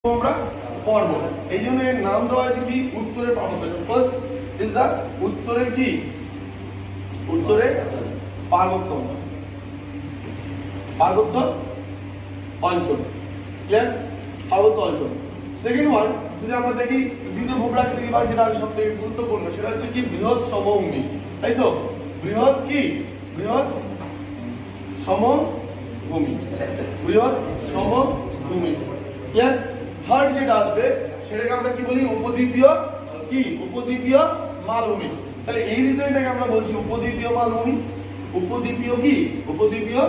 আমরা পড়বো এই জন্য এর নাম দেওয়া আছে কি উত্তরের পার্বত্য। ফার্স্ট ইজ দা উত্তরের কি উত্তরের পার্বত্য অঞ্চল, পার্বত্য অঞ্চল ক্লিয়ার, পার্বত্য অঞ্চল। সেকেন্ড ওয়ান যদি আমরা দেখি দ্বিতীয় ভূপ্রাকৃতিক বিভাগ যেটা সবথেকে গুরুত্বপূর্ণ সেটা হচ্ছে কি বৃহৎ সমভূমি, তাই তো বৃহৎ কি বৃহৎ সমভূমি, বৃহৎ সমভূমি ক্লিয়ার। থার্ড যেটা আসবে সেটাকে আমরা কি বলি উপদ্বীপীয় কি উপদ্বীপীয় মালভূমি। তাহলে এই রিজনটাকে আমরা বলছি উপদ্বীপীয় মালভূমি, উপদ্বীপীয় কি উপদ্বীপীয়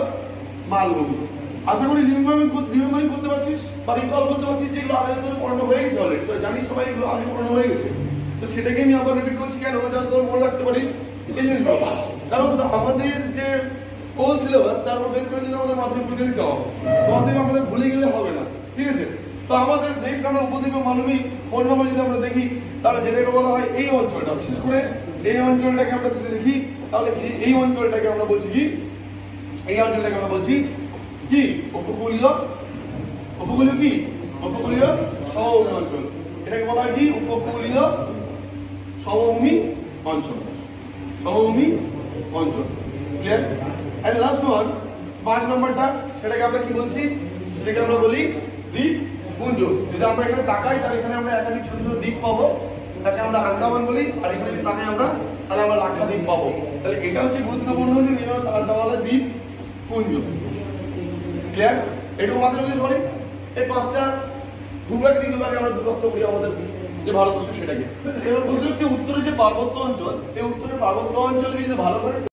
মালভূমি। আশা করি রিমেম্বারিং করতে পারছিস বা রিকল করতে পারছিস যেগুলো আগে তোর পড়ানো হয়ে গেছে অলরেডি, তো জানিস সবাই এগুলো আগে পড়ানো হয়ে গেছে। তো সেটাকে আমি আবার রিপিট করছি কেন, যাতে তোর মনে রাখতে পারিস এই জিনিসগুলো। কারণ আমাদের যে কোল সিলেবাস তার উপর বেস করে যদি আমাদের মাধ্যমিক পরীক্ষা দিতে হবে, তোমাদের আমাদের ভুলে গেলে হবে না, ঠিক আছে। তো আমাদের নেক্সট আমরা উপদ্বীপীয় মালভূমি 4 নম্বর যদি আমরা দেখি তাহলে যেটাকে বলা হয় এই অঞ্চলটা, বিশেষ করে এই অঞ্চলটাকে আমরা যদি দেখি তাহলে এই অঞ্চলটাকে আমরা বলছি কি এই অঞ্চলটাকে আমরা বলছি কি উপকূলীয়, উপকূলীয় কি উপকূলীয় সমভূমি অঞ্চল। এটাকে বলা হয় কি উপকূলীয় সমভূমি অঞ্চল, সমভূমি অঞ্চল ক্লিয়ার। এন্ড লাস্ট ওয়ান 5 নম্বরটা সেটাকে আমরা কি বলছি, সেটাকে আমরা বলি দ্বীপপুঞ্জ। যদি আমরা এখানে তাকাই তাহলে এখানে আমরা একাধিক ছোট ছোট দ্বীপ পাবো, তাকে আমরা আন্দামান বলি, আর এখানে যদি তাকাই আমরা তাহলে আমরা লাক্ষাদ্বীপ পাবো। তাহলে এটা হচ্ছে গুরুত্বপূর্ণ যে তার দেওয়া হলো দ্বীপপুঞ্জ ক্লিয়ার। এটুকু মাত্র যদি সরি এই 5টা ভূপ্রাকৃতিক বিভাগে আমরা বিভক্ত করি আমাদের যে ভারতবর্ষ সেটাকে। এবার প্রশ্ন হচ্ছে উত্তরে যে পার্বত্য অঞ্চল, এই উত্তরের পার্বত্য অঞ্চলকে যদি ভালো করে